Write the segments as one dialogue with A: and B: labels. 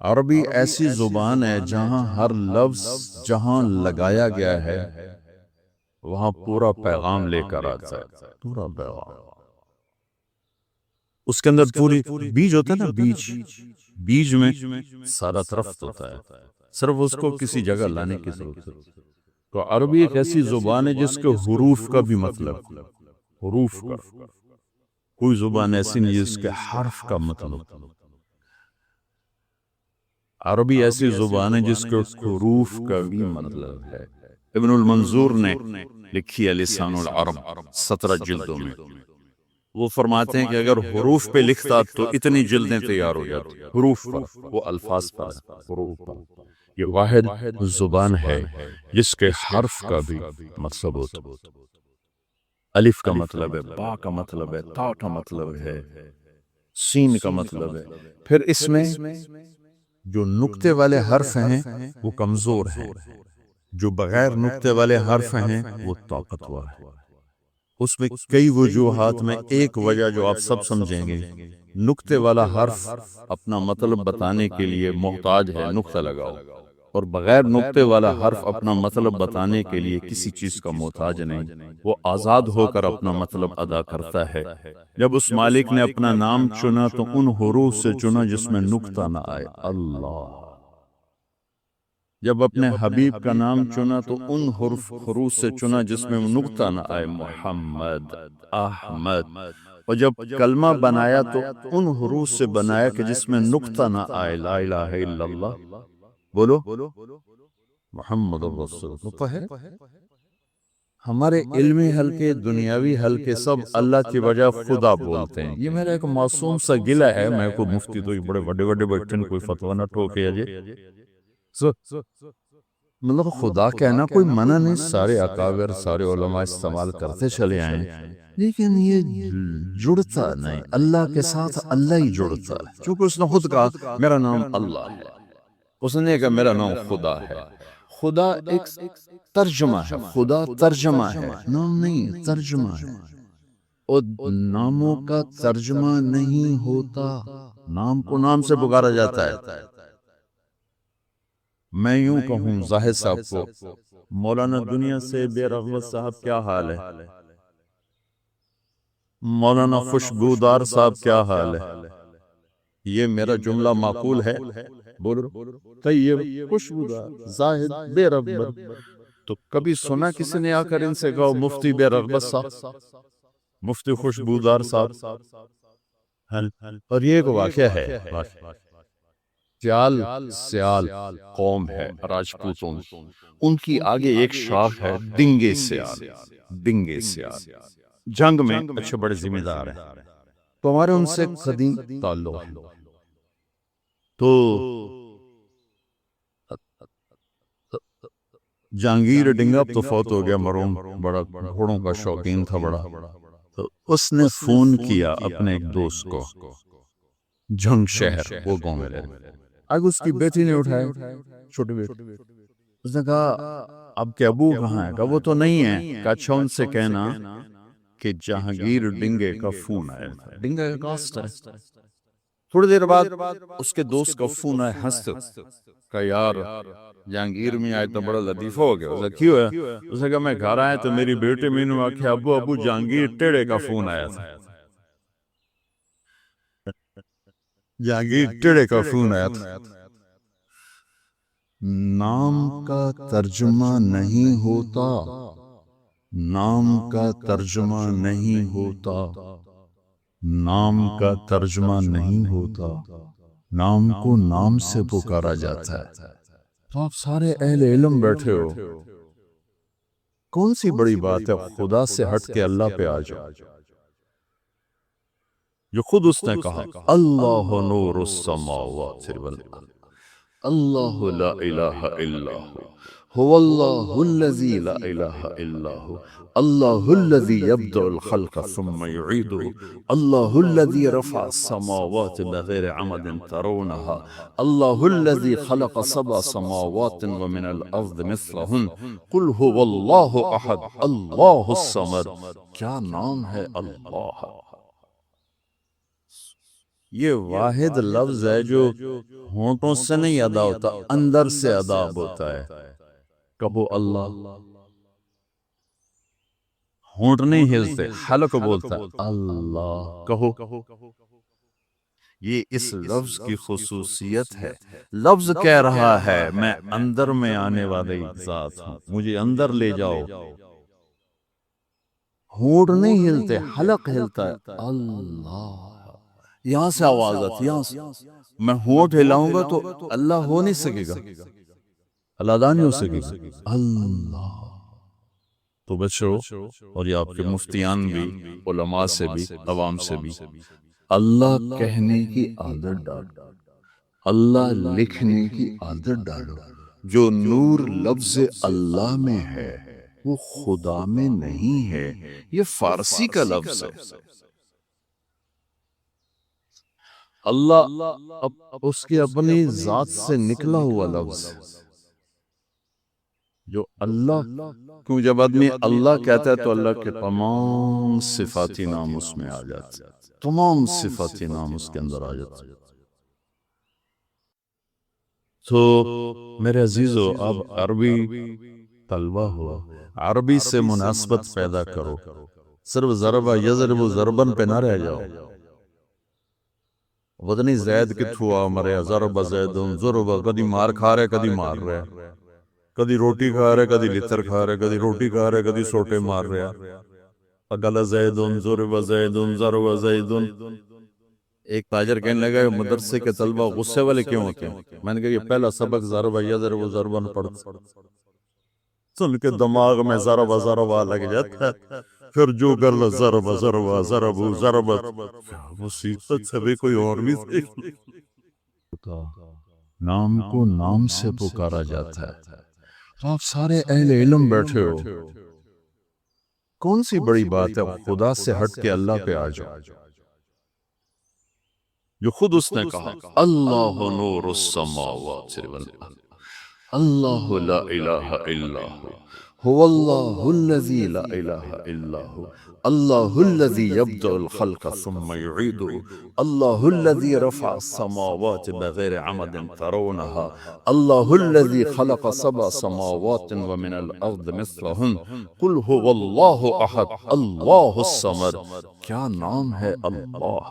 A: عربی ایسی زبان ہے جہاں ہر لفظ جہاں لگایا گیا ہے وہاں پورا پیغام لے کر آتا ہے، پورا پیغام۔ اس کے اندر پوری بیج ہوتا ہے نا، بیج میں سارا طرف ہوتا ہے، صرف اس کو کسی جگہ لانے کی ضرورت ہے۔ تو عربی ایک ایسی زبان ہے جس کے حروف کا بھی مطلب، حروف کا کوئی زبان ایسی نہیں جس کے حرف کا مطلب۔ عربی ایسی زبان ہے جس کے حروف کا بھی مطلب ہے۔ ابن المنظور نے لکھی ہے لسان العرب 17 جلدوں میں، وہ فرماتے ہیں کہ اگر حروف پہ لکھتا تو اتنی جلدیں تیار ہو جاتی، حروف پر، وہ الفاظ پر، حروف پر۔ یہ واحد زبان ہے جس کے حرف کا بھی مطلب ہوتا ہے۔ الف کا مطلب ہے، با کا مطلب ہے، تا کا مطلب ہے، سین کا مطلب ہے۔ پھر اس میں جو نقطے والے حرف ہیں وہ کمزور ہیں، جو بغیر نقطے والے حرف ہیں وہ طاقتور ہیں۔ اس میں کئی وجوہات میں ایک وجہ جو آپ سب سمجھیں گے، نقطے والا حرف اپنا مطلب بتانے کے لیے محتاج ہے نقطہ لگاؤ، اور بغیر نقطے والا حرف اپنا مطلب بتانے کے لیے کسی چیز کا محتاج نہیں، وہ آزاد ہو کر اپنا مطلب ادا کرتا ہے۔ جب اس مالک نے اپنا نام چنا تو ان حروف سے چنا جس میں نقطہ نہ آئے، اللہ۔ جب اپنے حبیب کا نام چنا تو ان حروف سے چنا جس میں نقطہ نہ آئے، محمد، احمد۔ اور جب کلمہ بنایا تو ان حروف سے بنایا کہ جس میں نقطہ نہ آئے، لا الہ الا اللہ، بولو محمد الرسول اللہ۔ ہمارے علمی حلقے، دنیاوی حلقے سب اللہ کی وجہ خدا بولتے ہیں۔ یہ میرا ایک معصوم سا گلہ ہے، میں کوئی مفتی تو بڑے بڑے بیٹھے کوئی فتویٰ نہ ٹھوکے جی، مطلب خدا کہنا کوئی منع نہیں، سارے اکابر، سارے علماء استعمال کرتے چلے آئیں، لیکن یہ جڑتا نہیں اللہ کے ساتھ، اللہ ہی جڑتا ہے۔ چونکہ اس نے خود کہا میرا نام اللہ ہے، اس نے کہا میرا نام خدا ہے۔ خدا ایک ترجمہ ہے، خدا ترجمہ ہے، نام نہیں، ترجمہ ہے۔ اور ناموں کا ترجمہ نہیں ہوتا، نام کو نام سے پکارا جاتا ہے۔ میں یوں کہوں زاہد صاحب کو، مولانا دنیا سے بے رغبت صاحب کیا حال ہے؟ مولانا خوشبودار صاحب کیا حال ہے؟ یہ میرا جملہ معقول ہے؟ بولو طیب، خوشبودار، زاہد، بے رغبت۔ تو کبھی سنا کسی نے آ کر ان سے کہا مفتی بے رغبت صاحب، مفتی خوشبودار صاحب؟ اور یہ ایک واقعہ ہے، سیال قوم ہے راجپوتوں، ان کی آگے ایک شاخ ہے دنگے سیال، دنگے سیال جنگ میں اچھے بڑے ذمہ دار ہیں، تو ہمارے ان سے قدیم تعلق ہے۔ تو جہانگیر ڈنگا تو فوت ہو گیا مرحوم، بڑا گھوڑوں کا شوقین تھا بڑا، تو اس نے فون کیا اپنے ایک دوست کو جنگ شہر، وہ گاؤں میں رہتے، آگے اس کی بیٹی نے اٹھایا، چھوٹی بیٹی، اس نے کہا اب کے ابو کہاں ہے؟ کہا وہ تو نہیں ہے۔ کہا اچھا ان سے کہنا کہ جہانگیر ڈنگے کا فون آیا تھا، ڈنگے کا کاسٹ ہے۔ تھوڑی دیر بعد اس کے دوست کا فون آیا ہنستے، کہا یار جہانگیر میں آئے تو بڑا لطیفہ ہو گیا۔ اس نے کیوں ہے؟ اس نے کہا میں گھر آیا تو میری بیٹی میں نے آکھیا ابو جہانگیر ٹیڑے کا فون آیا تھا، جہانگیر ٹیڑے کا فون آیا تھا۔ نام کا ترجمہ نہیں ہوتا، نام کا ترجمہ نہیں ہوتا، نام کا ترجمہ نہیں ہوتا، نام کو نام سے پکارا جاتا ہے۔ تو آپ سارے اہل علم بیٹھے ہو، کون سی بڑی بات ہے خدا سے ہٹ کے اللہ پہ آ جاؤ، جو خود اس نے کہا اللہ نور السماوات والارض، اللہ لا الہ الا هو اللہ الذی لا الہ الا هو اللہ الذی یبدأ الخلق ثم یعیده اللہ الذی رفع السماوات بغیر عمد ترونها اللہ الذی خلق 7 سماوات ومن الارض مثلهن قل هو اللہ احد اللہ الصمد۔ کیا نام ہے اللہ! یہ واحد لفظ ہے جو ہونٹوں سے نہیں ادا ہوتا، اندر سے ادا ہوتا ہے. کہو اللہ. ہونٹ نہیں ہلتے، حلق بولتا ہے اللہ. کہو. یہ اس لفظ کی خصوصیت ہے. لفظ کہہ رہا ہے میں اندر میں آنے والی ذات ہوں، مجھے اندر لے جاؤ. ہونٹ نہیں ہلتے، حلق ہلتا ہے اللہ. یہاں سے آواز آتی، یہاں سے. میں ہونٹ ہلاؤں گا تو اللہ ہو نہیں سکے گا، اللہ ادا نہیں ہو سکے گا. اللہ. تو بچو، اور یہ آپ کے مفتیان بھی، علماء سے بھی، عوام سے بھی، اللہ کہنے کی عادت ڈالو، اللہ لکھنے کی عادت ڈالو. جو نور لفظ اللہ میں ہے وہ خدا میں نہیں ہے. یہ فارسی کا لفظ ہے. اللہ اس کی اپنی ذات سے نکلا ہوا لفظ جو اللہ. کیوں جب آدمی اللہ کہتا ہے تو اللہ کے تمام صفاتی نام اس میں آ جاتے ہیں، تمام صفاتی نام اس کے اندر آ جاتے ہیں. تو میرے عزیزو، اب عربی طلبہ ہو، عربی سے مناسبت پیدا کرو. صرف ضربہ یضرب ضربن پہ نہ رہ جاؤ. وزنی زید کتھوا مرے ضرب زیدن ضرب. کدی مار کھا رہے کدی مار رہے، کدی روٹی کھا رہے کدی لتر کھا رہے، کدی روٹی کھا رہے کدی سوٹے مار رہے. اگل زیدن ضرب زیدن ضرب زیدن. ایک تاجر کہنے لگا مدرسے کے طلبہ غصے والے کیوں ہوتے ہیں؟ میں نے کہا یہ پہلا سبق ضرب یضرب ضربن پڑھتے، سن کے دماغ میں ضرب ضرب لگ جاتا ہے. پھر جو کر لو ضرب ضرب ضرب ضرب. مصیبت سبھی کوئی اور بھی نام کو نام سے پکارا جاتا ہے. تو آپ سارے اہل علم بیٹھے ہو، کون سی بڑی بات ہے خدا سے ہٹ کے اللہ پہ آ جاؤ جو خود اس نے کہا اللہ نور السماوات والارض اللہ لا الہ الا هو اللہ الذی لا الہ الا هو اللہ الذی یبدأ الخلق ثم يعيده اللہ الذی رفع السماوات بغیر عمد ترونها اللہ الذی خلق سبع سماوات ومن الارض مثلهن قل هو اللہ احد اللہ الصمد. کیا نام ہے اللہ.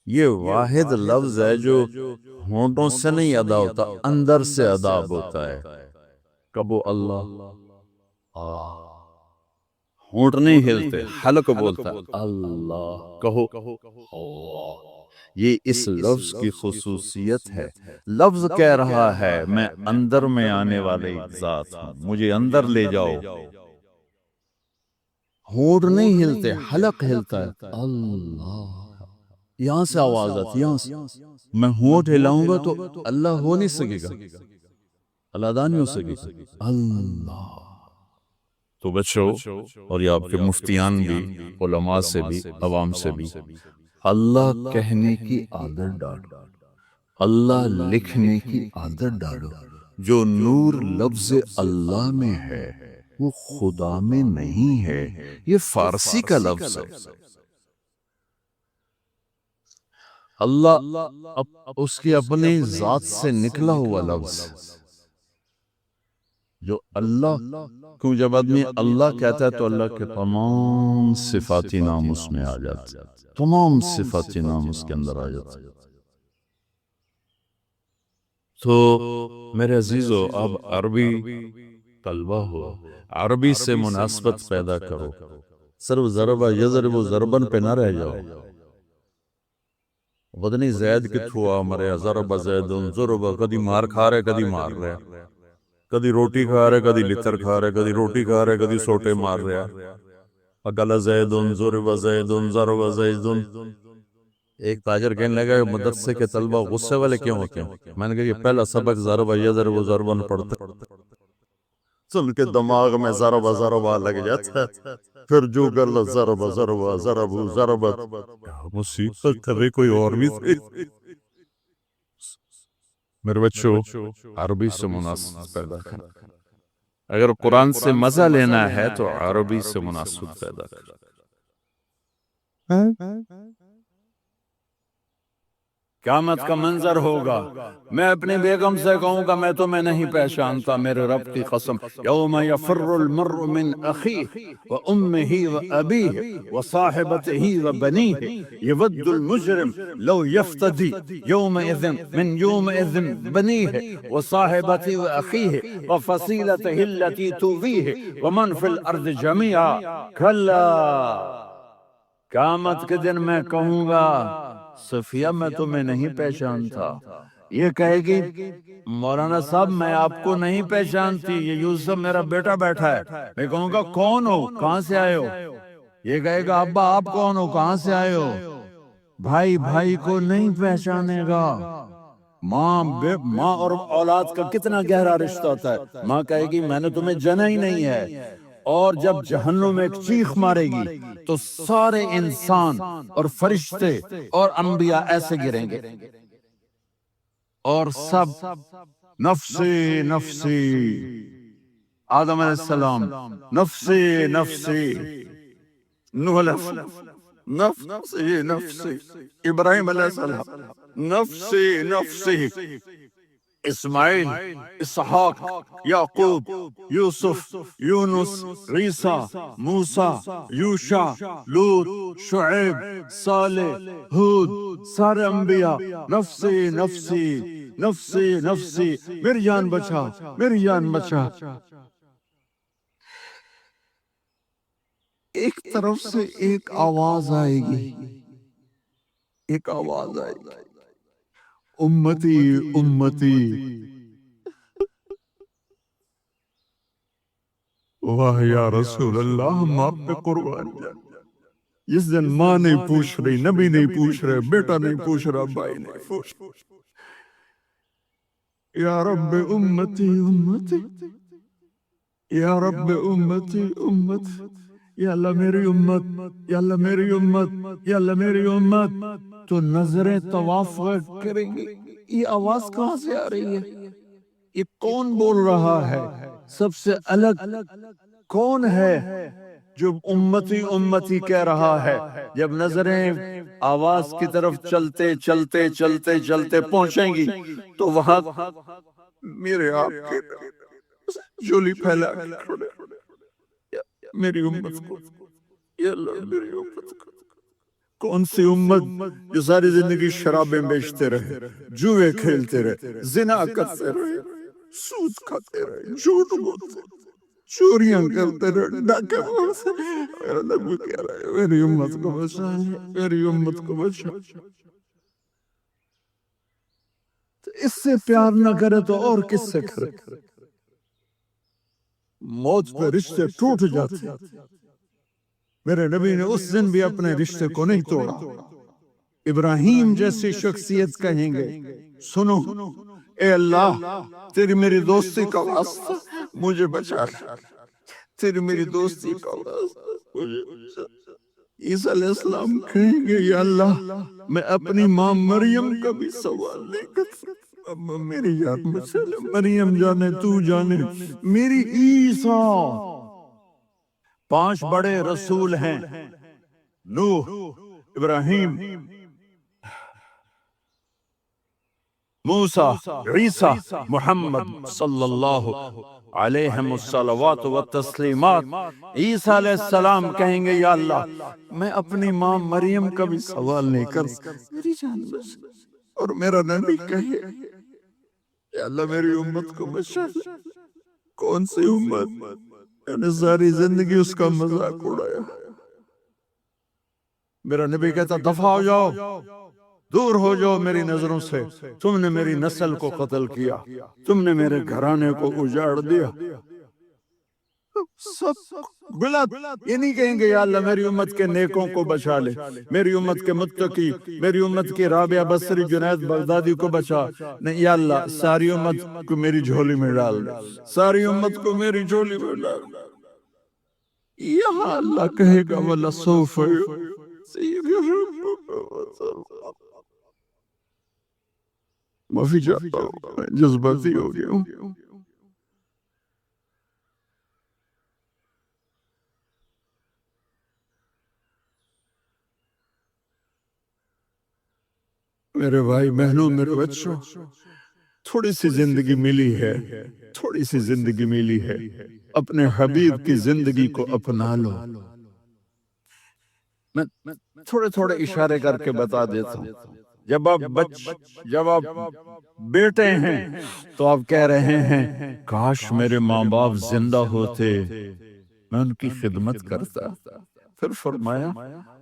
A: یہ واحد لفظ ہے جو ہونٹوں سے نہیں ادا ہوتا، اندر سے ادا ہوتا ہے. کبو اللہ. ہونٹ نہیں ہلتے، حلق بولتا اللہ. کہو اللہ. یہ اس لفظ کی خصوصیت ہے. لفظ کہہ رہا ہے میں اندر میں آنے والی ذات ہوں، مجھے اندر لے جاؤ. ہونٹ نہیں ہلتے، حلق ہلتا ہے اللہ. یہاں سے آواز آتی، یہاں سے. میں ہونٹ ہلاؤں گا تو اللہ ہو نہیں سکے گا، اللہ ادا نہیں ہو سکے گا. اللہ. تو بچو، اور یہ آپ کے مفتیان بھی، علماء سے بھی، عوام سے بھی، اللہ کہنے کی عادت ڈالو، اللہ لکھنے کی عادت ڈالو. جو نور لفظ اللہ میں ہے وہ خدا میں نہیں ہے. یہ فارسی کا لفظ ہے. اللہ اس کی اپنی ذات سے نکلا ہوا لفظ جو اللہ. کیوں جب آدمی اللہ کہتا ہے تو اللہ کے تمام صفاتی نام اس میں آ جاتے ہیں، تمام صفاتی نام اس کے اندر آ جاتے ہیں. تو میرے عزیزو، اب عربی طلبہ ہو، عربی سے مناسبت پیدا کرو. صرف ضرب یضرب ضربن پہ نہ رہ جاؤ. وزنی زید کتھوا مرے ضرب زیدن ضرب. کدی مار کھا رہے کدی مار رہے، کدی روٹی کھا رہے کدی لتر کھا رہے، کدی روٹی کھا رہے کدی سوٹے مار رہے. اگل زیدن ضرب زیدن ضرب زیدن. ایک تاجر کہنے لگا مدرسے کے طلبہ غصے والے کیوں ہوتے ہیں؟ میں نے کہا یہ پہلا سبق ضرب یضرب ضربن پڑھتے، سن کے دماغ میں ضرب ضرب لگ جاتا ہے. پھر جو کر لو ضرب ضرب ضرب ضرب. مصیبت کبھی کوئی اور بھی تھی. میرے بچوں، عربی سے مناسبت پیدا کر. اگر قرآن سے مزہ لینا ہے تو عربی سے مناسبت پیدا کر. قیامت کا منظر ہوگا، میں اپنی بیگم سے کہوں گا میں تمہیں نہیں پہچانتا، میرے رب کی قسم، یوم یفر المرء من اخیہ وامہ وابیہ وصاحبتہ وبنیہ یود المجرم لو یفتدی یومئذ من یومئذ بنیہ وصاحبتہ واخیہ وفصیلتہ التي تؤویہ ومن فی الارض جميعا کلا، قیامت کے دن میں کہوں گا صفیہ میں تمہیں نہیں پہچانتا، یہ کہے گی مولانا صاحب میں آپ کو نہیں پہچانتی، یہ یوسف میرا بیٹا بیٹھا ہے، میں کہوں گا کون ہو، کہاں سے آئے ہو، یہ کہے گا ابا آپ کون ہو، کہاں سے آئے ہو، بھائی بھائی کو نہیں پہچانے گا، ماں اور اولاد کا کتنا گہرا رشتہ ہوتا ہے، ماں کہے گی میں نے تمہیں جنا ہی نہیں ہے، اور جب جہنم میں ایک چیخ مارے گی تو سارے انسان اور فرشتے اور انبیاء ایسے گریں گے اور سب نفسی نفسی، آدم علیہ السلام نفسی نفسی، نوح علیہ السلام نفسی نفسی، ابراہیم علیہ السلام نفسی نفسی، اسماعیل، اسحاق، یعقوب، یوسف، یونس، عیسیٰ، موسیٰ، یوشع، لوط، شعیب، صالح، ہود، سارے انبیاء نفسی نفسی نفسی نفسی، میری جان بچا میری جان بچا، ایک طرف سے ایک آواز آئے گی، ایک آواز آئے گی، امتی امتی، واہ یا رسول اللہ ہم آپ پہ قربان جائیں، جس دن ماں نہیں پوچھ رہی، نبی نہیں پوچھ رہے، بیٹا نہیں پوچھ رہا، بھائی نہیں پوچھ رہا، یا رب امتی امتی، یا رب امتی امتی، یا اللہ میری امت، یا اللہ میری امت، یا اللہ میری امت، تو نظریں طواف کریں گی، یہ آواز کہاں سے آ رہی ہے، یہ کون بول رہا ہے، سب سے الگ کون ہے جو امتی امتی کہہ رہا ہے، جب نظریں آواز کی طرف چلتے چلتے چلتے چلتے پہنچیں گی تو وہاں میرے آپ کے جولی پھیلا کے کھڑے، میری امت کو، یا اللہ میری امت کو، کون سی امت جو ساری زندگی شرابیں بیچتے رہے، جوئے کھیلتے رہے، زنا کرتے رہے، سود کھاتے رہے، جھوٹ بولتے رہے، چوریاں کرتے رہے، ڈاکے مارتے رہے، میرا نبی کہہ رہا ہے میری امت کو بچا، میری امت کو بچا، اس سے پیار نہ کرے تو اور کس سے کرے، موت پہ رشتے ٹوٹ جاتے، میرے نبی نے اس دن بھی اپنے رشتے کو نہیں توڑا، ابراہیم جیسی شخصیت کہیں گے سنو اے اللہ تیری میری دوستی کا واسطہ مجھے بچا لے، تیری میری دوستی کا واسطہ مجھے بچا لے، عیسیٰ علیہ السلام کہیں گے یا اللہ میں اپنی ماں مریم کا بھی سوال نہیں کر سکتا، میری جان بچا لے، مریم جانے تو جانے، میری عیسیٰ، 5 بڑے رسول ہیں، نوح، ابراہیم، موسیٰ، عیسیٰ، محمد صلی اللہ علیہ الصلوات والتسلیمات، عیسیٰ علیہ السلام کہیں گے یا اللہ میں اپنی ماں مریم کا بھی سوال نہیں کر سکتا، میری جان بچا، اور میرا نبی کہے یا اللہ میری امت کو بچا لے، کون سی امت، میں نے ساری زندگی اس کا مذاق اڑایا، میرا نبی کہتا دفع ہو جاؤ، دور ہو جاؤ میری نظروں سے، تم نے میری نسل کو قتل کیا، تم نے میرے گھرانے کو اجاڑ دیا، سب غلط، یہ نہیں کہیں گے یا اللہ میری امت کے نیکوں کو بچا لے، میری امت کے متقی، میری امت کے رابعہ بصری جنید بغدادی کو بچا، نہیں یا اللہ ساری امت کو میری جھولی میں ڈال دے، ساری امت کو میری جھولی میں ڈال دے، یہاں اللہ کہے گا وَلَسَوْفَ معافی چاہتا ہوں میں جذباتی ہو گیا ہوں،
B: میرے بھائی بہنوں، میرے بچوں، تھوڑی سی زندگی ملی ہے، تھوڑی سی زندگی ملی ہے، اپنے حبیب کی زندگی کو اپنا لو۔ میں تھوڑے تھوڑے اشارے کر کے بتا دیتا ہوں۔ جب آپ بیٹے ہیں تو آپ کہہ رہے ہیں کاش میرے ماں باپ زندہ ہوتے، میں ان کی خدمت کرتا۔ پھر فرمایا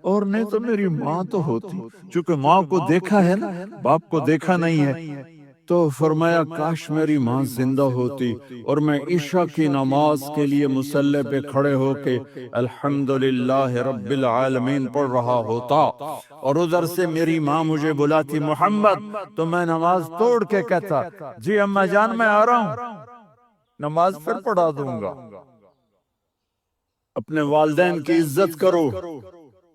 B: اور نہیں تو میری ماں تو ہوتی، چونکہ ماں کو دیکھا ہے نا، باپ کو دیکھا نہیں ہے، تو فرمایا کاش میری ماں زندہ ہوتی اور میں عشاء کی نماز کے لیے مصلی پہ کھڑے ہو کے الحمدللہ رب العالمین پڑھ رہا ہوتا، اور ادھر سے میری ماں مجھے بلاتی محمد، تو میں نماز توڑ کے کہتا جی اماں جان میں آ رہا ہوں، نماز پھر پڑھا دوں گا۔ اپنے والدین کی عزت کرو۔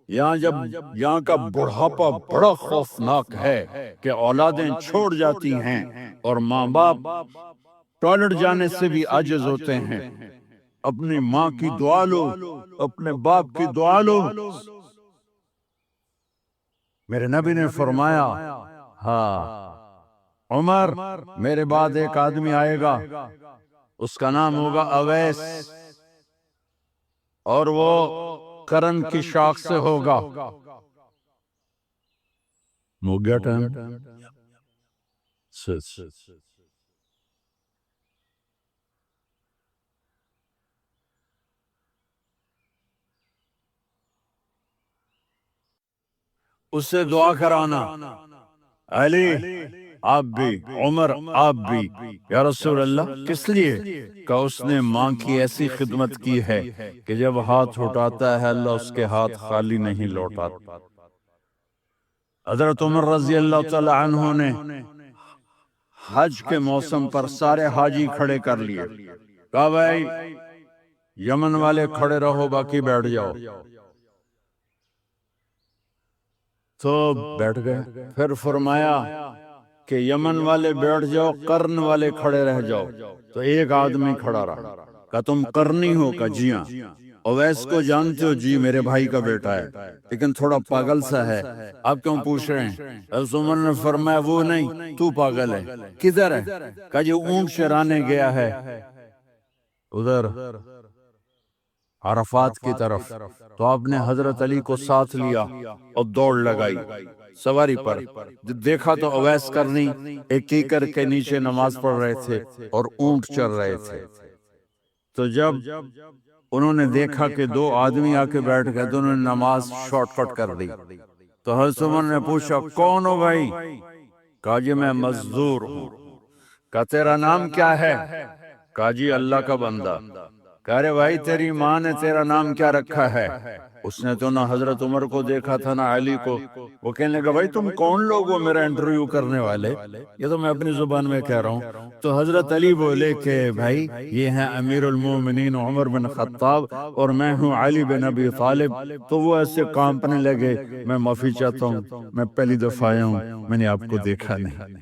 B: یہاں کا بڑھاپا بڑا خوفناک ہے کہ اولادیں چھوڑ جاتی ہیں اور ماں باپ ٹوائلٹ جانے سے بھی عاجز ہوتے ہیں۔ اپنی ماں کی دعا لو، اپنے باپ کی دعا لو۔ میرے نبی نے فرمایا ہاں عمر، میرے بعد ایک آدمی آئے گا، اس کا نام ہوگا اویس، اور وہ کرن کی شاخ سے ہوگا۔ ہو گیا ٹائم؟ اس سے دعا کرانا، علی آپ بھی، عمر آپ بھی، یا رسول اللہ کس لیے؟ کہ اس نے ماں کی ایسی خدمت کی ہے کہ جب ہاتھ اٹھاتا ہے اللہ اس کے ہاتھ خالی نہیں لوٹاتا۔ حضرت عمر رضی اللہ تعالی عنہ نے حج کے موسم پر سارے حاجی کھڑے کر لیے، کہا بھائی یمن والے کھڑے رہو، باقی بیٹھ جاؤ۔ تو بیٹھ گئے۔ پھر فرمایا کہ یمن والے بیٹھ جاؤ، قرن والے کھڑے رہ جاؤ۔ تو ایک آدمی کھڑا رہا، کہا تم قرنی ہو؟ کہا جی ہاں۔ اویس کو جانتے ہو؟ جی میرے بھائی کا بیٹا ہے، لیکن تھوڑا پاگل سا ہے، آپ کیوں پوچھ رہے ہیں؟ حضرت عمر نے فرمایا وہ نہیں، تو پاگل ہے۔ کدھر ہے؟ کہا جی اونٹ چرانے گیا ہے ادھر عرفات کی طرف۔ تو آپ نے حضرت علی کو ساتھ لیا اور دوڑ لگائی سواری پر۔ دیکھا تو اویس کرنی ایک کیکر کے نیچے نماز پڑھ رہے تھے اور اونٹ چر رہے تھے۔ تو جب انہوں نے دیکھا کہ دو آدمی آ کے بیٹھ گئے تو انہوں نے نماز شارٹ کٹ کر دی۔ تو حضرت عمر نے پوچھا کون ہو بھائی؟ کہا جی میں مزدور ہوں۔ کہا تیرا نام کیا ہے؟ کہا جی اللہ کا بندہ۔ کہہ رہے بھائی تیری ماں نے تیرا نام کیا رکھا ہے؟ اس نے تو نہ حضرت عمر کو دیکھا تھا نہ علی کو۔ وہ کہنے لگا بھائی تم کون لوگ ہو میرا انٹرویو کرنے والے؟ یہ تو میں اپنی زبان میں کہہ رہا ہوں۔ تو حضرت علی بولے کہ بھائی یہ ہیں امیر المومنین عمر بن خطاب اور میں ہوں علی بن ابی طالب۔ تو وہ ایسے کانپنے لگے، میں معافی چاہتا ہوں، میں پہلی دفعہ آیا ہوں، میں نے آپ کو دیکھا نہیں،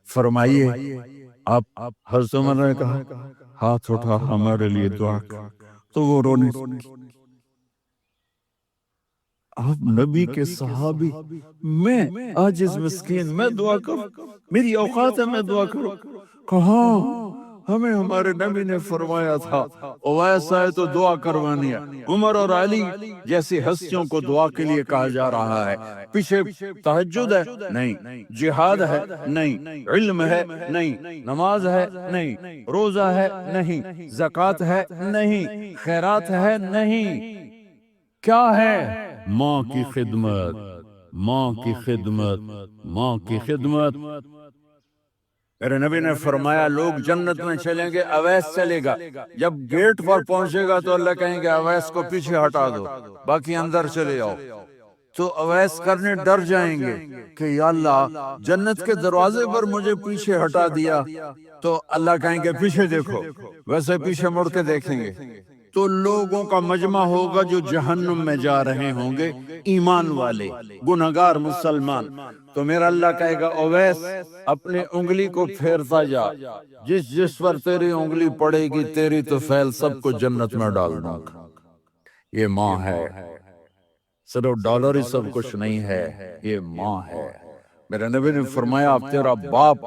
B: فرمائیے آپ۔ حضرت عمر نے کہا ہاتھ اٹھا ہمارے لیے دعا کر۔ تو وہ رونے، آپ نبی کے صحابی، میں عاجز مسکین، میں دعا کروں؟ میری اوقات ہے میں دعا کروں؟ کہاں ہمیں ہمارے نبی نے فرمایا تھا اویس آئے تو دعا کروانی ہے۔ عمر اور علی جیسی ہستیوں کو دعا کے لیے کہا جا رہا ہے۔ پیچھے تہجد ہے؟ نہیں۔ جہاد ہے؟ نہیں۔ علم ہے؟ نہیں۔ نماز ہے؟ نہیں۔ روزہ ہے؟ نہیں۔ زکوٰۃ ہے؟ نہیں۔ خیرات ہے؟ نہیں۔ کیا ہے؟ ماں کی خدمت، ماں کی خدمت، ماں کی خدمت۔ میرے نبی نے فرمایا لوگ جنت میں چلیں گے، اویس چلے گا۔ جب گیٹ پر پہنچے گا تو اللہ کہیں گے اویس کو پیچھے ہٹا دو، باقی اندر چلے جاؤ۔ تو اویس کرنے ڈر جائیں گے کہ یا اللہ جنت کے دروازے پر مجھے پیچھے ہٹا دیا، تو اللہ کہیں گے پیچھے دیکھو، ویسے پیچھے مڑ کے دیکھیں گے تو لوگوں کا مجمع ہوگا جو جہنم میں جا رہے ہوں گے، ایمان والے، گنہگار مسلمان۔ تو میرا اللہ کہے گا اویس اپنے انگلی کو پھیرتا جا، جس پر تیری انگلی پڑے گی تیری تو فیل سب کو جنت میں ڈال دوں گا۔ یہ ماں ہے، صرف ڈالر ہی سب کچھ نہیں ہے، یہ ماں ہے۔ میرے نبی نے فرمایا تیرا باپ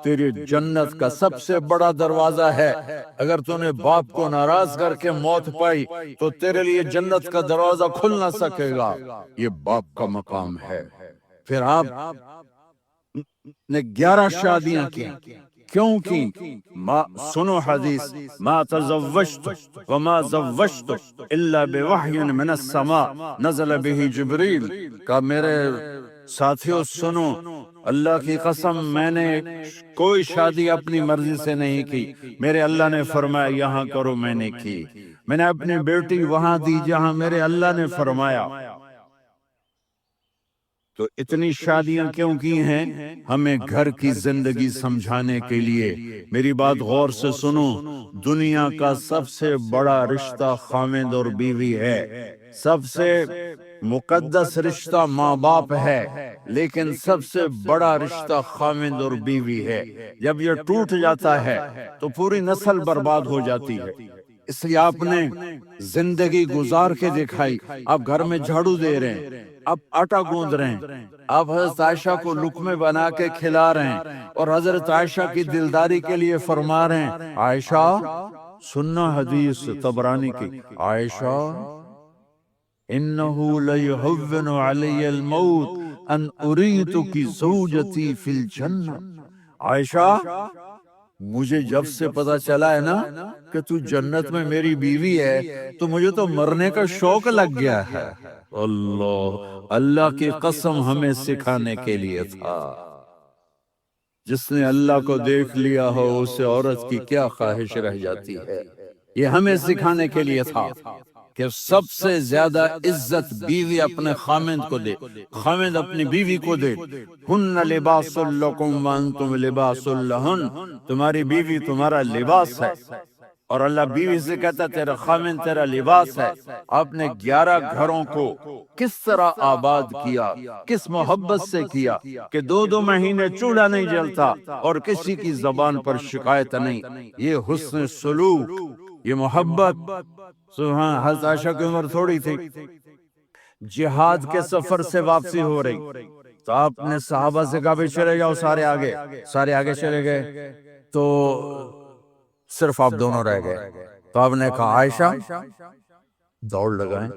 B: تیری جنت کا سب سے بڑا دروازہ ہے، اگر تو نے باپ کو ناراض کر کے موت پائی تو تیرے لیے جنت کا دروازہ کھل نہ سکے گا، یہ باپ کا مقام ہے۔ پھر آپ نے 11 شادیاں کی، کیوں کی؟ سنو حدیث، ما تزوجت وما زوجت الا بوحی من السماء نزل به جبریل، کہ میرے ساتھیوں سنو، اللہ کی قسم میں نے کوئی شادی اپنی مرضی سے نہیں کی، میرے اللہ نے فرمایا یہاں کرو، میں نے کی۔ میں نے اپنی بیٹی وہاں دی جہاں میرے اللہ نے فرمایا۔ تو اتنی شادیاں کیوں کی ہیں؟ ہمیں گھر کی زندگی سمجھانے کے لیے۔ میری بات غور سے سنو، دنیا کا سب سے بڑا رشتہ خاوند اور بیوی ہے، سب سے مقدس رشتہ ماں باپ ہے، لیکن سب سے بڑا رشتہ خاوند اور بیوی ہے۔ جب یہ ٹوٹ جاتا ہے تو پوری نسل برباد ہو جاتی ہے۔ اس لیے آپ نے زندگی گزار کے دکھائی، آپ گھر میں جھاڑو دے رہے ہیں، آپ آٹا گوندھ رہے ہیں، آپ حضرت عائشہ کو لقمے بنا کے کھلا رہے ہیں، اور حضرت عائشہ کی دلداری کے لیے فرما رہے ہیں عائشہ، سننا حدیث طبرانی کی، عائشہ انہو لیہون علی الموت ان اریتک زوجتی فی الجنہ، عائشہ مجھے جب سے پتا چلا ہے نا کہ تو جنت میں میری بیوی ہے تو مجھے تو مرنے کا شوق لگ گیا ہے۔ اللہ کی قسم ہمیں سکھانے کے لیے تھا۔ جس نے اللہ کو دیکھ لیا ہو اسے عورت کی کیا خواہش رہ جاتی ہے، یہ ہمیں سکھانے کے لیے تھا کہ سب سے زیادہ عزت بیوی اپنے خامند کو دے، خامند اپنی بیوی کو دے۔ ہن لباس لکم وانتم لباس لہن، تمہاری بیوی تمہارا لباس ہے، اور اللہ بیوی سے کہتا تیرا خامند تیرا لباس ہے۔ آپ نے 11 گھروں کو کس طرح آباد کیا، کس محبت سے کیا کہ 2 مہینے چولہا نہیں جلتا اور کسی کی زبان پر شکایت نہیں۔ یہ حسن سلوک، یہ محبت۔ سبحان، حضرت عائشہ کی عمر تھوڑی تھی، جہاد کے سفر سے واپسی ہو رہی، تو آپ نے صحابہ سے کہا بھی چلے جاؤ، سارے آگے چلے گئے، تو صرف آپ دونوں رہ گئے۔ تو آپ نے کہا عائشہ دوڑ لگائیں،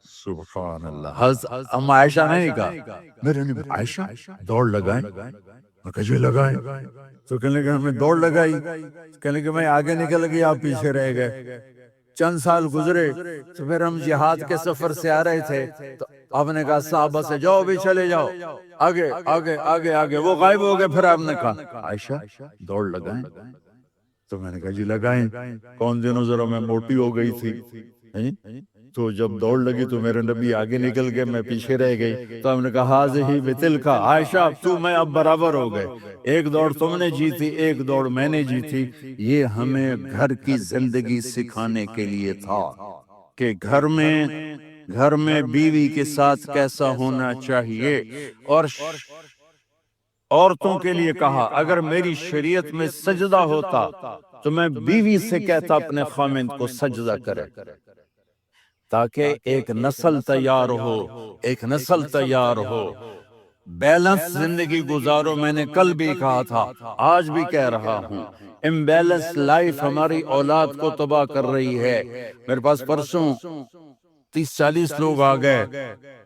B: سبحان اللہ۔ حضرت اما عائشہ نے نہیں کہا، میرے نے عائشہ دوڑ لگائیں، میں کہا جی لگائیں، تو کہنے لگے ہمیں دوڑ لگائی، کہنے لگے میں آگے نکل گئی، آپ پیچھے رہ گئے۔ چند سال گزرے تو پھر ہم جہاد کے سفر سے آ رہے تھے، تو آپ نے کہا صحابہ سے جاؤ بھی چلے جاؤ، آگے آگے آگے آگے، وہ غائب ہو گئے۔ پھر آپ نے کہا عائشہ دوڑ لگائیں، تو میں نے کہا جی لگائیں۔ کون دنوں ذرا میں موٹی ہو گئی تھی، تو جب دوڑ لگی تو میرے نبی آگے نکل گئے، میں پیچھے رہ گئی۔ تو ہم نے کہا ہاذہ بتلک، عائشہ تو میں اب برابر ہو گئے، ایک دوڑ تم نے جیتی، ایک دوڑ میں نے جیتی۔ یہ ہمیں گھر کی زندگی سکھانے کے لیے تھا کہ گھر میں بیوی کے ساتھ کیسا ہونا چاہیے۔ اور عورتوں کے لیے کہا اگر میری شریعت میں سجدہ ہوتا تو میں بیوی سے کہتا اپنے خامند کو سجدہ کرے، تاکہ ایک نسل تیار ہو، بیلنس زندگی گزارو۔ میں نے کل بھی کہا تھا، آج بھی کہہ رہا ہوں، امبیلنس لائف ہماری اولاد کو تباہ کر رہی ہے۔ میرے پاس پرسوں 30-40 لوگ آ گئے،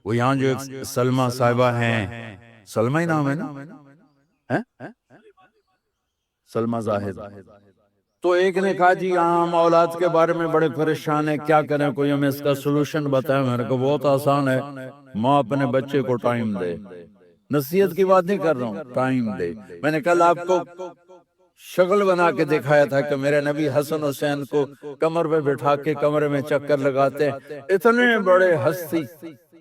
B: وہ یہاں جو سلمہ صاحبہ ہیں، سلمہ ہی نام ہے نا، سلمہ زاہد، تو ایک نے کہا جی ہم اولاد کے بارے میں بڑے پریشان ہیں، کیا کریں، کوئی ہمیں اس کا سلوشن بتائیں۔ میں نے کہا بہت آسان ہے، ماں اپنے بچے کو ٹائم دے، نصیحت کی بات نہیں کر رہا ہوں، ٹائم دے۔ میں نے کل آپ کو شکل بنا کے دکھایا تھا کہ میرے نبی حسن حسین کو کمر پہ بٹھا کے کمرے میں چکر لگاتے، اتنے بڑے ہستی،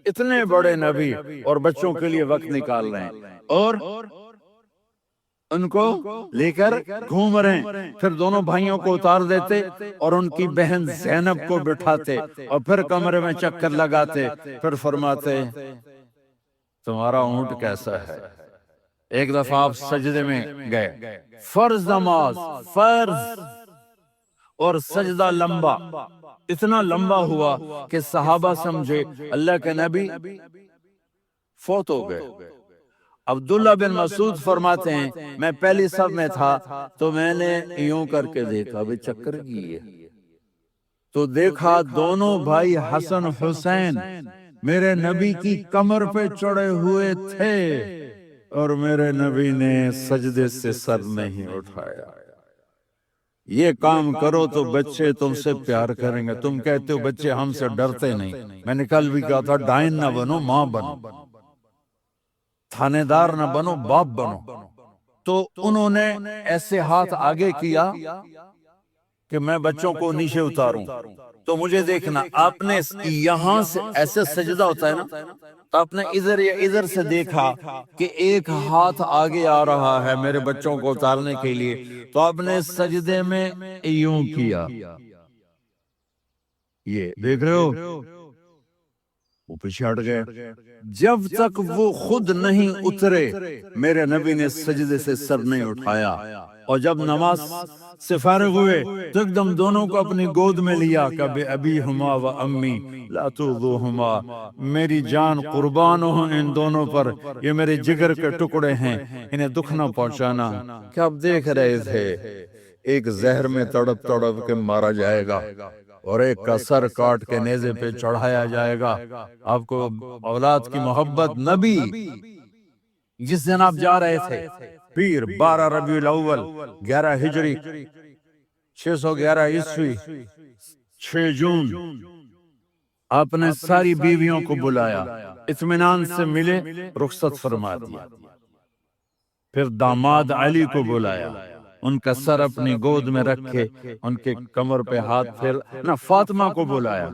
B: اتنے بڑے نبی، اور بچوں کے لیے وقت نکال رہے ہیں، اور ان کو لے کر گھوم رہے ہیں۔ پھر دونوں بھائیوں کو اتار دیتے اور ان کی بہن زینب کو بٹھاتے اور پھر کمرے میں چکر لگاتے، پھر فرماتے تمہارا اونٹ کیسا ہے۔ ایک دفعہ آپ سجدے میں گئے، فرض نماز، فرض، اور سجدہ لمبا، اتنا لمبا ہوا کہ صحابہ سمجھے اللہ کے نبی فوت ہو گئے۔
A: عبداللہ بن مسعود فرماتے ہیں میں پہلی صف میں تھا تو میں نے یوں کر کے دیکھا، بھی چکر کی ہے، تو دیکھا دونوں بھائی حسن حسین میرے نبی کی کمر پہ چڑھے ہوئے تھے اور میرے نبی نے سجدے سے سر نہیں اٹھایا۔ یہ کام کرو تو بچے تم سے پیار کریں گے۔ تم کہتے ہو بچے ہم سے ڈرتے نہیں، میں نے کل بھی کہا تھا ڈائن نہ بنو، ماں بنو، تھانے دار نہ بنو، باپ بنو۔ تو انہوں نے ایسے ہاتھ آگے کیا کہ میں بچوں کو نیچے اتاروں، تو مجھے دیکھنا، آپ نے یہاں سے ایسے سجدہ ہوتا ہے نا، تو آپ نے ادھر یا ادھر سے دیکھا کہ ایک ہاتھ آگے آ رہا ہے میرے بچوں کو اتارنے کے لیے، تو آپ نے سجدے میں یوں کیا، یہ دیکھ رہے ہو، وہ پیچھے ہٹ گئے۔ جب تک وہ خود نہیں اترے میرے نبی نے سجدے سے سر نہیں اٹھایا، اور جب نماز سے فارغ ہوئے تو ایک دم دونوں کو اپنی گود میں لیا کہ بے ابی ہما و امی لا تؤذوہما، میری جان قربان ہو ان دونوں پر، یہ میرے جگر کے ٹکڑے ہیں، انہیں دکھ نہ پہنچانا۔ کیا آپ دیکھ رہے تھے ایک زہر میں تڑپ تڑپ کے مارا جائے گا اور ایک کا سر کاٹ کے نیزے پہ چڑھایا جائے گا۔ آپ کو اولاد کی محبت، نبی جس دن آپ جا رہے تھے پیر 12 ربیع الاول 11 ہجری 611 عیسوی 6 جون، آپ نے ساری بیویوں کو بلایا، اطمینان سے ملے، رخصت فرما دیا۔ پھر داماد علی کو بلایا، ان کا سر اپنی گود میں رکھے، ان کے کمر پہ ہاتھ پھیر نہ، فاطمہ کو بلایا،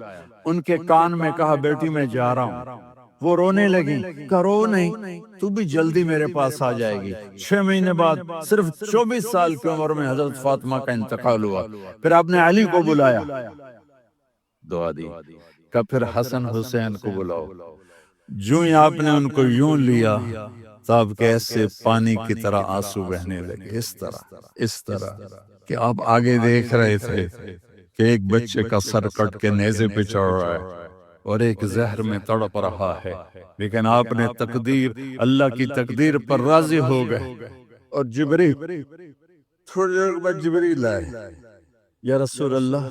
A: ان کے کان میں کہا بیٹی میں جا رہا ہوں۔ وہ رونے لگی، کہا رو نہیں، تو بھی جلدی میرے پاس آ جائے گی۔ 6 مہینے بعد صرف 24 سال کی عمر میں حضرت فاطمہ کا انتقال ہوا۔ پھر آپ نے علی کو بلایا، دعا دی، کہ پھر حسن حسین کو بلاؤ۔ جو ہی آپ نے ان کو یوں لیا تو آپ کے ایسے پانی کی طرح آنسو بہنے لگے، اس طرح کہ آپ آگے دیکھ رہے تھے کہ ایک بچے کا سر کٹ کے نیزے پہ چڑھ رہا ہے اور ایک زہر میں تڑپ رہا ہے، لیکن آپ نے تقدیر، اللہ کی تقدیر پر راضی ہو گئے۔ اور جبریل تھوڑی دیر بعد جبریل آئے، یا رسول اللہ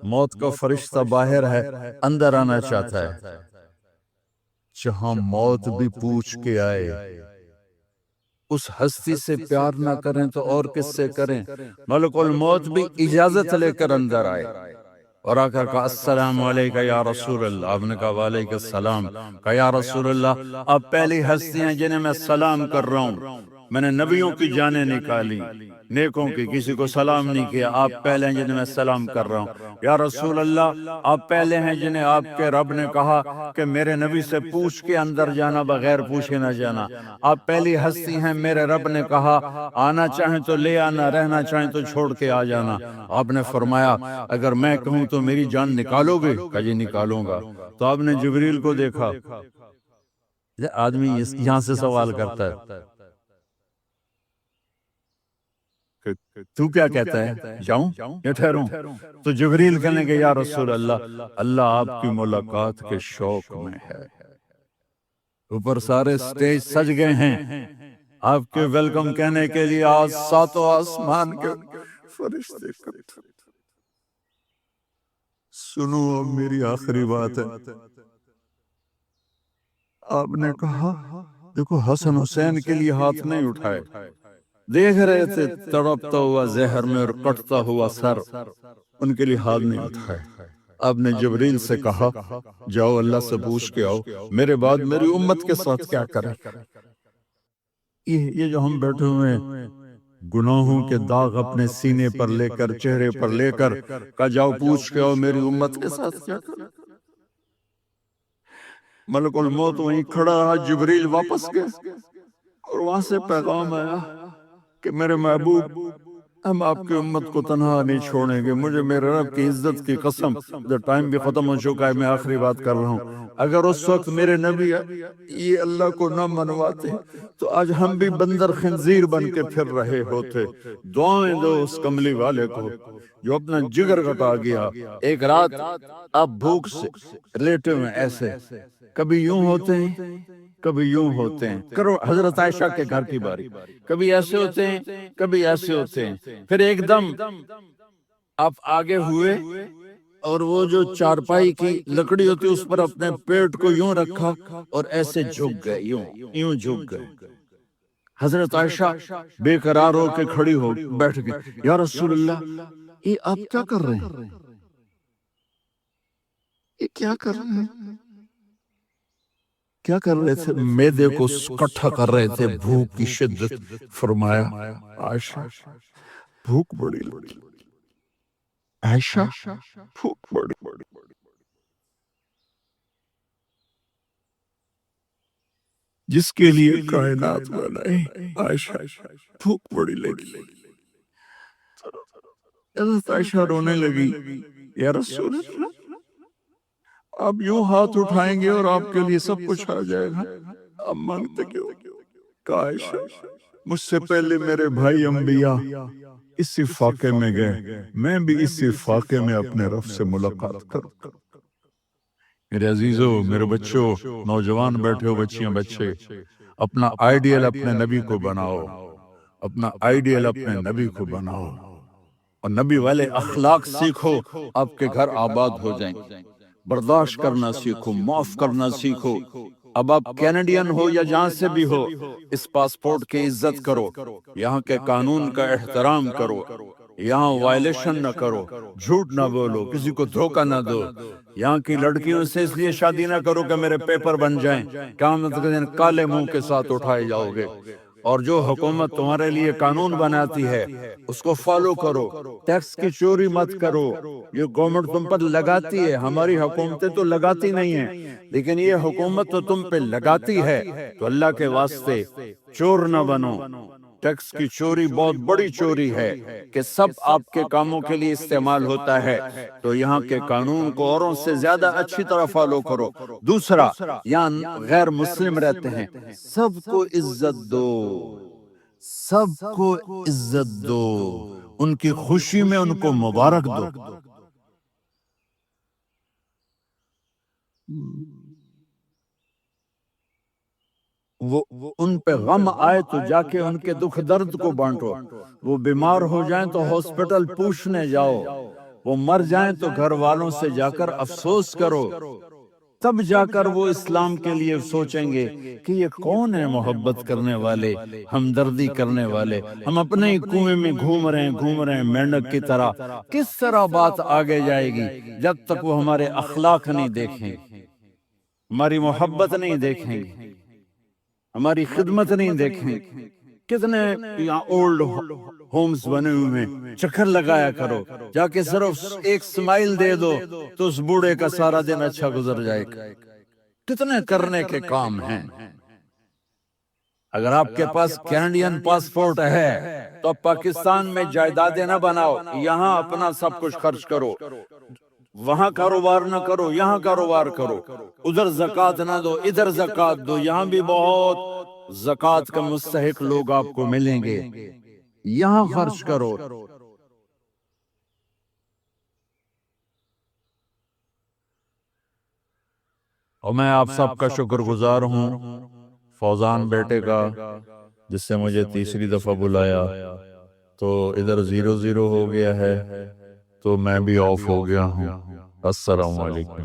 A: موت کا فرشتہ باہر ہے، اندر آنا چاہتا ہے۔ جہاں موت بھی پوچھ کے آئے، اس ہستی سے پیار نہ کریں تو اور کس سے کریں؟ ملک الموت بھی اجازت لے کر اندر آئے اور آ کر کہا السلام علیکہ یا رسول اللہ۔ آپ نے کہا وعلیکم السلام۔ کہا یا رسول اللہ آپ پہلی ہستی ہیں جنہیں میں سلام کر رہا ہوں، میں نے نبیوں کی جانیں نکالی، نیکوں کی، کسی کو سلام نہیں کیا، آپ پہلے ہیں جنہیں میں سلام کر رہا ہوں۔ یا رسول اللہ آپ پہلے ہیں جنہیں آپ کے رب نے کہا کہ میرے نبی سے پوچھ کے اندر جانا، بغیر پوچھے نہ جانا۔ آپ پہلی ہستی ہیں، میرے رب نے کہا آنا چاہیں تو لے آنا، رہنا چاہیں تو چھوڑ کے آ جانا۔ آپ نے فرمایا اگر میں کہوں تو میری جان نکالو گے؟ کہا جی نکالوں گا۔ تو آپ نے جبریل کو دیکھا، آدمی یہاں سے سوال کرتا ہے تو کیا کہتا ہے، جاؤں یا ٹھہروں؟ تو جبریل کہنے کہ یا رسول اللہ اللہ آپ کی ملاقات کے شوق میں ہے۔ اوپر سارے سٹیج سج گئے ہیں آپ کے ویلکم کہنے کے لیے، آج ساتوں آسمان کے فرشتے اکٹھے۔ سنو اب میری آخری بات ہے۔ آپ نے کہا دیکھو حسن حسین کے لیے ہاتھ نہیں اٹھائے، دیکھ رہے تھے تڑپتا ہوا زہر میں اور کٹتا ہوا سر، ان کے لیے ہاتھ نہیں اٹھائے۔ آپ نے جبریل سے کہا جاؤ اللہ سے پوچھ کے آؤ میرے بعد میری امت کے ساتھ کیا کریں۔ یہ جو ہم بیٹھے ہوئے ہیں گناہوں کے داغ اپنے سینے پر لے کر، چہرے پر لے کر، کہا جاؤ پوچھ کے آؤ میری امت کے ساتھ کیا کریں۔ ملک الموت وہیں کھڑا رہا، جبریل واپس گئے اور وہاں سے پیغام آیا کہ میرے محبوب ہم آپ کی امت کو تنہا نہیں چھوڑیں گے، مجھے میرے رب کی عزت کی قسم، ٹائم بھی ختم ہو چکا ہے، میں آخری بات کر رہا ہوں، اگر اس وقت میرے نبی یہ اللہ کو نہ منواتے تو آج ہم بھی بندر خنزیر بن کے پھر رہے ہوتے۔ دعائیں دو اس کملی والے کو جو اپنا جگر کٹا گیا۔ ایک رات آپ بھوک سے لیٹے ہوئے ایسے، کبھی یوں ہوتے ہیں
B: کبھی یوں ہوتے ہیں. کرو حضرت عائشہ کے گھر کی باری. کبھی ایسے ہوتے ہیں کبھی ایسے ہوتے ہیں. پھر ایک دم آپ آگے ہوئے اور وہ جو چارپائی کی لکڑی ہوتی اس پر اپنے پیٹ کو یوں رکھا اور ایسے جھک گئے, یوں جھک گئے. حضرت عائشہ بے قرار ہو کے کھڑی ہو بیٹھ گئی. یا رسول اللہ یہ آپ کیا کر رہے ہیں؟ یہ کیا کر رہے ہیں؟ کیا کر رہے تھے؟ معدے کو کٹھا کر رہے تھے, بھوک کی شدت. فرمایا عائشہ بھوک بڑی لگی, عائشہ بھوک بڑی. جس کے لیے کائنات بنائی, عائشہ بھوک بڑی لگی. حضرت عائشہ رونے لگی. یا رسول اللہ آپ یوں ہاتھ اٹھائیں گے اور آپ کے لیے سب کچھ آ جائے گا, آپ مانگتے کیوں؟ کہا عائشہ مجھ سے پہلے میرے بھائی انبیاء اسی فاقے میں گئے, میں بھی اسی فاقے میں اپنے رب سے ملاقات کروں. میرے عزیزو, میرے بچوں, نوجوان بیٹھے ہو, بچیاں بچے, اپنا آئیڈیل اپنے نبی کو بناؤ, اپنا آئیڈیل اپنے نبی کو بناؤ اور نبی والے اخلاق سیکھو, آپ کے گھر آباد ہو جائیں. برداشت کرنا سیکھو, معاف کرنا سیکھو. اب آپ کینیڈین ہو یا جہاں سے بھی ہو, اس پاسپورٹ کی عزت کرو, یہاں کے قانون کا احترام کرو, یہاں وائلیشن نہ کرو, جھوٹ نہ بولو, کسی کو دھوکہ نہ دو. یہاں کی لڑکیوں سے اس لیے شادی نہ کرو کہ میرے پیپر بن جائیں, قیامت کے دن کالے منہ کے ساتھ اٹھائے جاؤ گے. اور جو حکومت تمہارے لیے قانون بناتی ہے اس کو فالو کرو. ٹیکس کی چوری مت کرو, یہ گورنمنٹ تم پر لگاتی ہے, ہماری حکومتیں تو لگاتی نہیں ہیں, لیکن یہ حکومت تو تم پہ لگاتی ہے. تو اللہ کے واسطے چور نہ بنو. ٹیکس کی چوری بہت بڑی چوری ہے کہ سب آپ کے کاموں کے لیے استعمال ہوتا ہے. تو یہاں کے قانون کو اوروں سے زیادہ اچھی طرح فالو کرو. دوسرا, یہاں غیر مسلم رہتے ہیں, سب کو عزت دو, سب کو عزت دو, ان کی خوشی میں ان کو مبارک دو. وہ ان پہ غم آئے تو جا کے ان کے دکھ درد کو بانٹو. وہ بیمار ہو جائیں تو ہاسپٹل پوچھنے جاؤ, وہ مر جائیں تو گھر والوں سے جا کر افسوس کرو. تب جا کر وہ اسلام کے لیے سوچیں گے کہ یہ کون ہے محبت کرنے والے, ہمدردی کرنے والے. ہم اپنے ہی کنویں میں گھوم رہے ہیں مینڈک کی طرح. کس طرح بات آگے جائے گی جب تک وہ ہمارے اخلاق نہیں دیکھیں گے, ہماری محبت نہیں دیکھیں گے, ہماری خدمت نہیں دیکھیں. کتنے یہاں اولڈ ہومز بنے ہوئے ہیں, چکر لگایا کرو, جا کے صرف ایک سمائل دے دو تو اس بوڑھے کا سارا دن اچھا گزر جائے گا. کتنے کرنے کے کام ہیں. اگر آپ کے پاس کینیڈین پاسپورٹ ہے تو پاکستان میں جائیدادیں نہ بناؤ, یہاں اپنا سب کچھ خرچ کرو. وہاں کاروبار نہ کرو, یہاں کاروبار کرو. ادھر زکوٰۃ نہ دو, ادھر زکوٰۃ دو. یہاں بھی بہت زکوٰۃ کا مستحق لوگ آپ کو ملیں گے, یہاں خرچ کرو. اور میں آپ سب کا شکر گزار ہوں, فوزان بیٹے کا, جس سے مجھے تیسری دفعہ بلایا. تو ادھر 0-0 ہو گیا ہے تو میں بھی آف ہو گیا ہوں. السلام علیکم.